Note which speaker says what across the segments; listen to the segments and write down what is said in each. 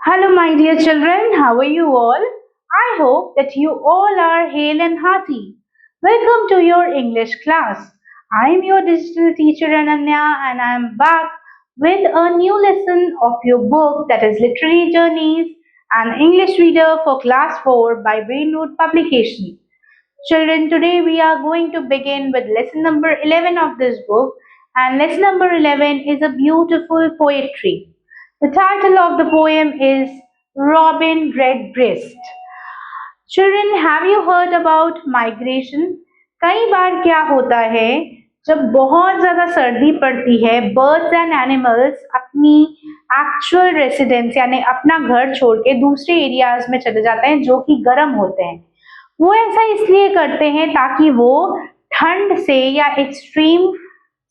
Speaker 1: Hello, my dear children. How are you all? I hope that you all are hale and hearty. Welcome to your English class. I am your digital teacher Ananya and I am back with a new lesson of your book that is Literary Journeys, an English reader for class 4 by Brainroot Publication. Children, today we are going to begin with lesson number 11 of this book, and lesson number 11 is a beautiful poetry. The title of the poem is Robin Redbreast. Children, have you heard about migration? कई बार क्या होता है जब बहुत ज्यादा सर्दी पड़ती है बर्ड्स एंड एनिमल्स अपनी एक्चुअल रेसिडेंस यानी अपना घर छोड़ के दूसरे एरियाज में चले जाते हैं जो कि गर्म होते हैं। वो ऐसा इसलिए करते हैं ताकि वो ठंड से या एक्सट्रीम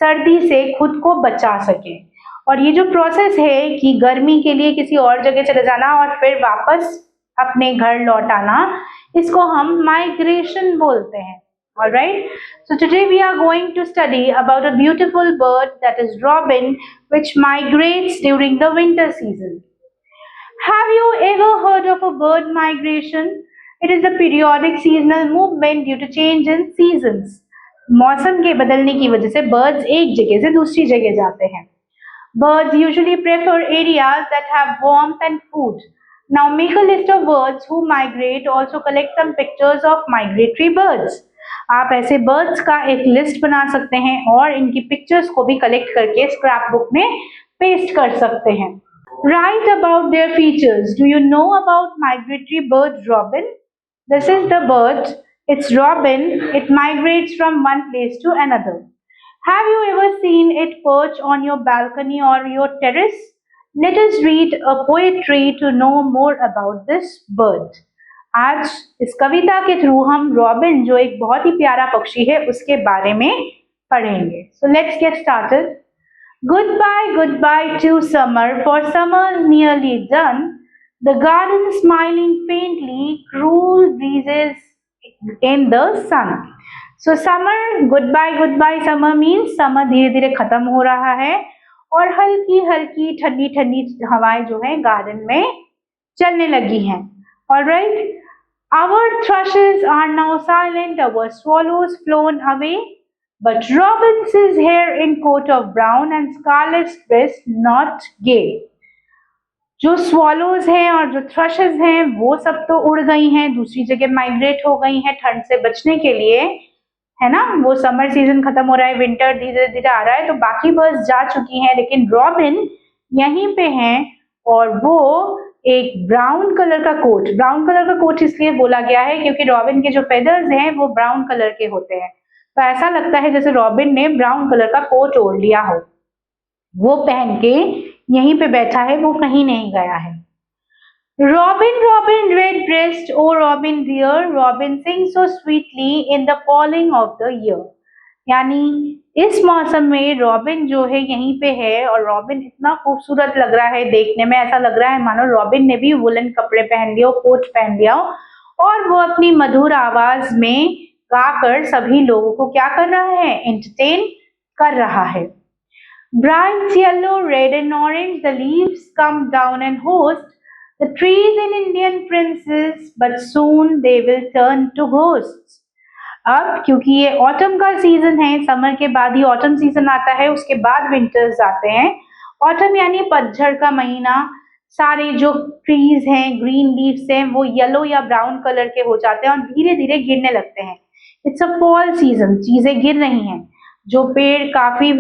Speaker 1: सर्दी से खुद को बचा सके। और ये जो प्रोसेस है कि गर्मी के लिए किसी और जगह चले जाना और फिर वापस अपने घर लौट आना, इसको हम माइग्रेशन बोलते हैं। Alright, so today we are going to study about a beautiful bird that is robin, which migrates during the winter season. Have you ever heard of a bird migration? It is a periodic seasonal movement due to change in seasons. मौसम के बदलने की वजह से birds एक जगह से दूसरी जगह जाते हैं। Birds usually prefer areas that have warmth and food. Now make a list of birds who migrate. Also collect some pictures of migratory birds. आप ऐसे birds का एक लिस्ट बना सकते हैं और इनकी पिक्चर्स को भी कलेक्ट करके स्क्रैप बुक में पेस्ट कर सकते हैं। Write about their features. Do you know about migratory bird robin? This is the bird. It's robin. It migrates from one place to another. Have you ever seen it perch on your balcony or your terrace? Let us read a poetry to know more about this bird. आज इस कविता के through हम robin जो एक बहुत ही प्यारा पक्षी है उसके बारे में पढ़ेंगे। So let's get started. Goodbye to summer, for summer's nearly done. The garden smiling faintly, cool breezes in the sun. So summer, goodbye summer means summer धीरे धीरे खत्म हो रहा है और हल्की हल्की ठंडी ठंडी हवाएं जो है गार्डन में चलने लगी हैं। Alright, our thrushes are now silent, our swallows flown away, but robins is here in coat of brown and scarlet breast not gay. जो swallows हैं और जो thrushes हैं वो सब तो उड़ गई हैं, दूसरी जगह माइग्रेट हो गई हैं ठंड से बचने के लिए, है ना। वो समर सीजन खत्म हो रहा है, विंटर धीरे धीरे आ रहा है, तो बाकी बर्ड्स जा चुकी हैं, लेकिन रॉबिन यहीं पे हैं और वो एक ब्राउन कलर का कोट इसलिए बोला गया है क्योंकि रॉबिन के जो फेदर्स हैं वो ब्राउन कलर के होते हैं, तो ऐसा लगता है जैसे रॉबिन ने ब्राउन कलर का कोट ओढ़ लिया हो। वो पहन के यहीं पे बैठा है, वो कहीं नहीं गया है। Robin redbreast, oh Robin dear, Robin sings so sweetly in the falling of the year. यानी इस मौसम में रॉबिन जो है यहीं पे है और रॉबिन इतना खूबसूरत लग रहा है, देखने में ऐसा लग रहा है मानो रॉबिन ने भी वुलन कपड़े पहन लिया हो, कोट पहन लिया हो और वो अपनी मधुर आवाज में गाकर सभी लोगों को क्या कर रहा है, एंटरटेन कर रहा है। Bright yellow, red and orange, the leaves come down and host the trees in Indian princes, but soon they will turn to ghosts. अब क्योंकि ये ऑटम का सीजन है, समर के बाद ही ऑटम सीजन आता है, उसके बाद विंटर्स आते हैं। ऑटम यानी पतझड़ का महीना, सारे जो ट्रीज हैं, ग्रीन लीव्स हैं, वो येलो या ब्राउन कलर के हो जाते हैं और धीरे धीरे गिरने लगते हैं। इट्स अ फॉल सीजन, चीजें गिर रही हैं। जो पेड़ काफी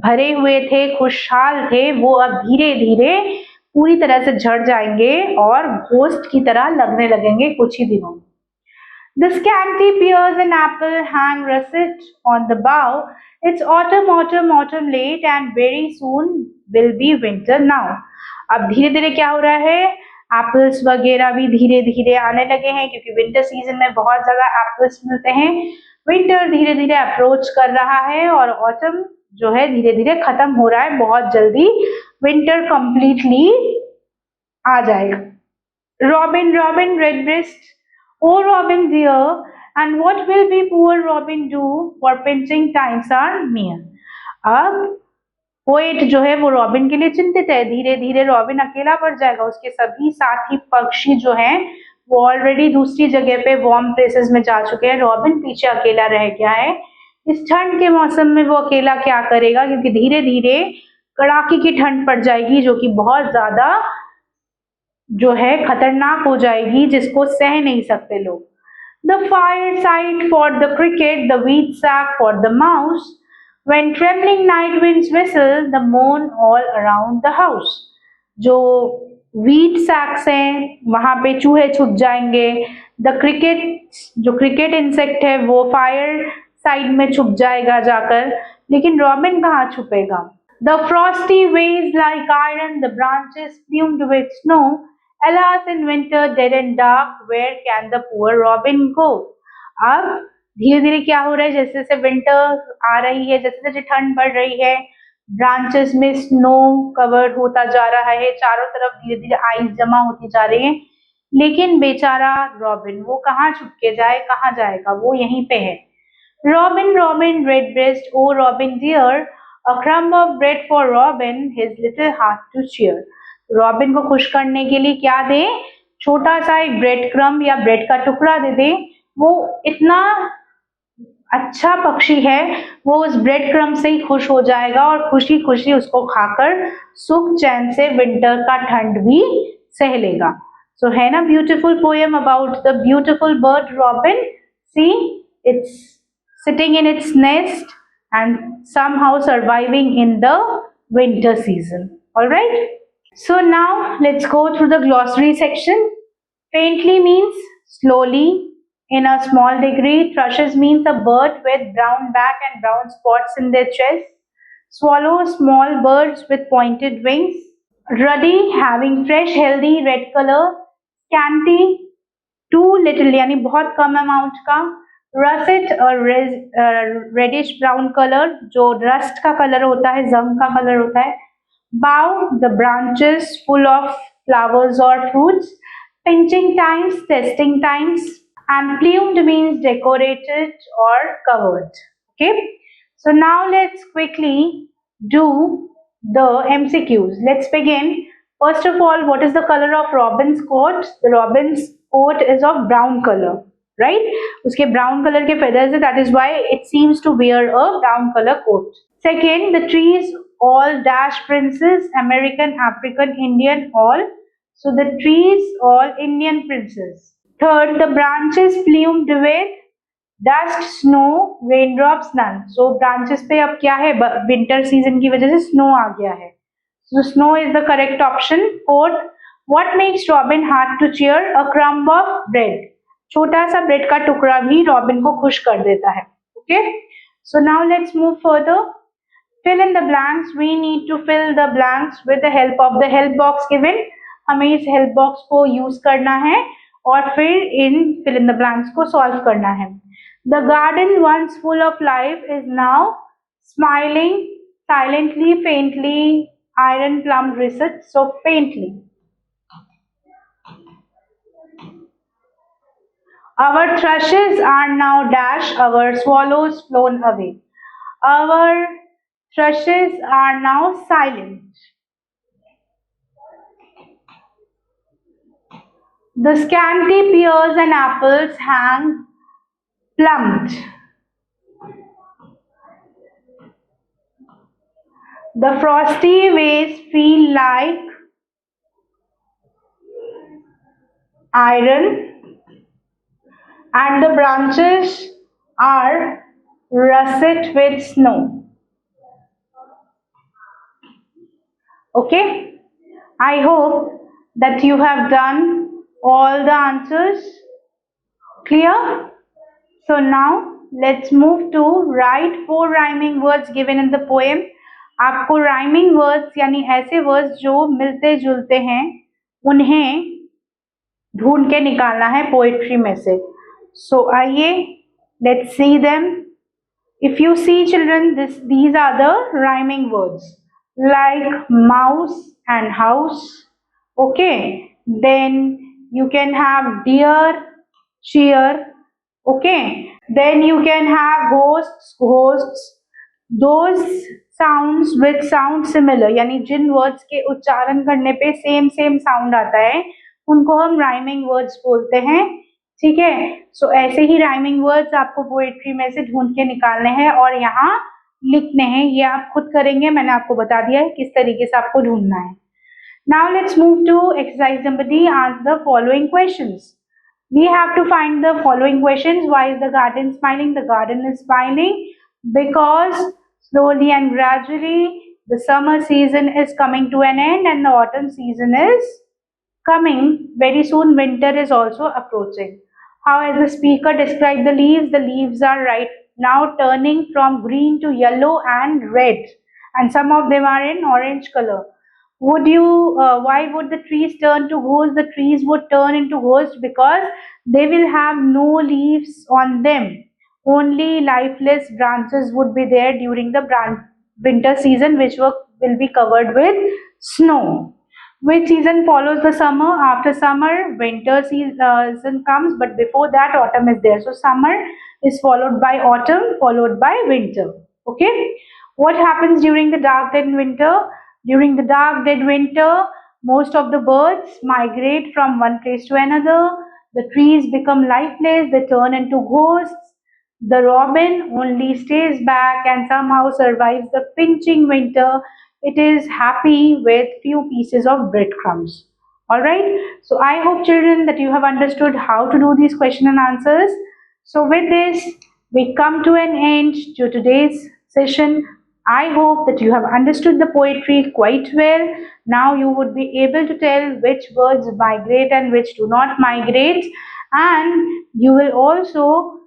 Speaker 1: भरे हुए थे, खुशहाल थे, वो अब धीरे धीरे पूरी तरह से झड़ जाएंगे और घोस्ट की तरह लगने लगेंगे कुछ ही दिनों में। The scanty pears and apple hang russet on the bough. It's autumn late and very soon will be winter now. अब धीरे धीरे क्या हो रहा है, एप्पल्स वगैरह भी धीरे धीरे आने लगे हैं क्योंकि विंटर सीजन में बहुत ज्यादा एप्पल्स मिलते हैं। विंटर धीरे धीरे अप्रोच कर रहा है और ऑटम जो है धीरे धीरे खत्म हो रहा है, बहुत जल्दी विंटर कंप्लीटली आ जाएगा। Robin redbreast, oh Robin dear, and what will be poor Robin do, for pinching times are near. अब पोएट जो है वो रॉबिन के लिए चिंतित है। धीरे धीरे रॉबिन अकेला पड़ जाएगा। उसके सभी साथी पक्षी जो हैं वो ऑलरेडी दूसरी जगह पे वार्म प्लेसेस में जा चुके हैं। रॉबिन पीछे अकेला रह गया है। इस ठंड के मौसम में वो अकेला क्या करेगा, क्योंकि धीरे धीरे कड़ाके की ठंड पड़ जाएगी जो कि बहुत ज्यादा जो है खतरनाक हो जाएगी, जिसको सह नहीं सकते लोग। The fireside for the cricket, the wheat sack for the mouse. When trembling night winds whistle, the moon all around the house. जो wheat sacks हैं वहां पे चूहे छुप जाएंगे। The cricket, जो cricket insect है वो फायर साइड में छुप जाएगा जाकर, लेकिन रॉबिन कहाँ छुपेगा। The frosty waves like iron, the branches plumed with snow. Alas, in winter, dead and dark, where can the poor robin go? अब धीरे धीरे क्या हो रहा है, जैसे जैसे विंटर आ रही है, जैसे जैसे ठंड बढ़ रही है, ब्रांचेस में स्नो कवर होता जा रहा है, चारों तरफ धीरे धीरे आइस जमा होती जा रही है, लेकिन बेचारा रॉबिन वो कहाँ छुप के जाए, कहाँ जाएगा, वो यहीं पे है। Robin, Robin, redbreast, oh Robin dear, a crumb of bread for Robin, his little heart to cheer. Robin को खुश करने के लिए क्या दे, छोटा सा एक ब्रेड क्रम्ब या ब्रेड का टुकड़ा दे दे। वो इतना अच्छा पक्षी है, वो उस ब्रेड क्रम्ब से ही खुश हो जाएगा और खुशी खुशी उसको खाकर सुख चैन से विंटर का ठंड भी सह लेगा। सो है ना beautiful poem about the beautiful bird robin. See, it's sitting in its nest and somehow surviving in the winter season. All right. So now let's go through the glossary section. Faintly means slowly, in a small degree. Thrushes means a bird with brown back and brown spots in their chest. Swallows, small birds with pointed wings. Ruddy, having fresh, healthy red color. Scanty, too little यानी बहुत कम amount का। Russet और reddish brown colour, जो rust का colour होता है, जंग का कलर होता है। Bough, the branches full of flowers और fruits. Pinching times, testing times. And plumed means decorated और covered. Okay, so now let's quickly do the MCQs. Let's begin. First of all, what is the color of robin's coat? The robin's coat is of brown color. Right? उसके brown color के feathers है, that is why it seems to wear a brown color coat. Second, the trees all dash princes, American, African, Indian, all. So the trees all Indian princes. Third, the branches plumed with dust, snow, raindrops, none. So branches पे अब क्या है, winter season की वजह से snow आ गया है. So snow is the correct option. Fourth, what makes Robin heart to cheer? A crumb of bread. छोटा सा ब्रेड का टुकड़ा भी रॉबिन को खुश कर देता है। Okay, so now let's move further. Fill in the blanks. We need to fill the blanks with the help of the help box given. हमें इस हेल्प बॉक्स को यूज करना है और फिर in fill in the blanks को solve करना है। The garden once full of life is now smiling silently faintly iron plum risset, so faintly. Our thrushes are now dash, our swallows flown away. Our thrushes are now silent. The scanty pears and apples hang plumped. The frosty ways feel like iron, and the branches are russet with snow. Okay, I hope that you have done all the answers. Clear? So now let's move to write 4 rhyming words given in the poem. आपको rhyming words यानी ऐसे words जो मिलते जुलते हैं उन्हें ढूंढ के निकालना है पोएट्री में से। सो आइए, let's see them. If you see children, these are the rhyming words like mouse and house. Okay, then you can have deer, cheer. Okay, then you can have hosts, those sounds with sound similar, यानी जिन words के उच्चारण करने पे same same sound आता है उनको हम rhyming words बोलते हैं। ठीक है, सो ऐसे ही राइमिंग वर्ड्स आपको पोएट्री में से ढूंढ के निकालने हैं और यहाँ लिखने हैं। ये आप खुद करेंगे, मैंने आपको बता दिया है किस तरीके से आपको ढूंढना है। Now let's move to exercise number D. Answer the following questions. We have to find the following questions. Why is the garden smiling? The garden is smiling because slowly and gradually the summer season is coming to an end and the autumn season is coming. Very soon winter is also approaching. How has the speaker described the leaves? The leaves are right now turning from green to yellow and red, and some of them are in orange color. Why would the trees turn to ghosts? The trees would turn into ghosts because they will have no leaves on them. Only lifeless branches would be there during the winter season, which will be covered with snow. Which season follows the summer? After summer, winter season comes, but before that, autumn is there. So summer is followed by autumn, followed by winter. Okay. What happens during the dark dead winter? During the dark dead winter, most of the birds migrate from one place to another. The trees become lifeless, they turn into ghosts. The robin only stays back and somehow survives the pinching winter. It is happy with few pieces of breadcrumbs. Alright, so I hope children that you have understood how to do these question and answers. So with this, we come to an end to today's session. I hope that you have understood the poetry quite well. Now you would be able to tell which birds migrate and which do not migrate, and you will also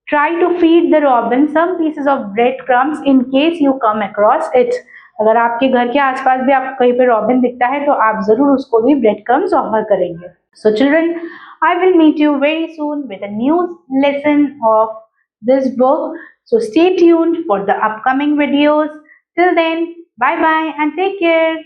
Speaker 1: try to feed the robin some pieces of breadcrumbs in case you come across it. अगर आपके घर के आसपास भी आपको कहीं पे robin दिखता है तो आप जरूर उसको भी breadcrumbs ऑफर करेंगे. So children, I will meet you very soon with a new lesson of this book. So stay tuned for the upcoming videos. Till then, bye bye and take care.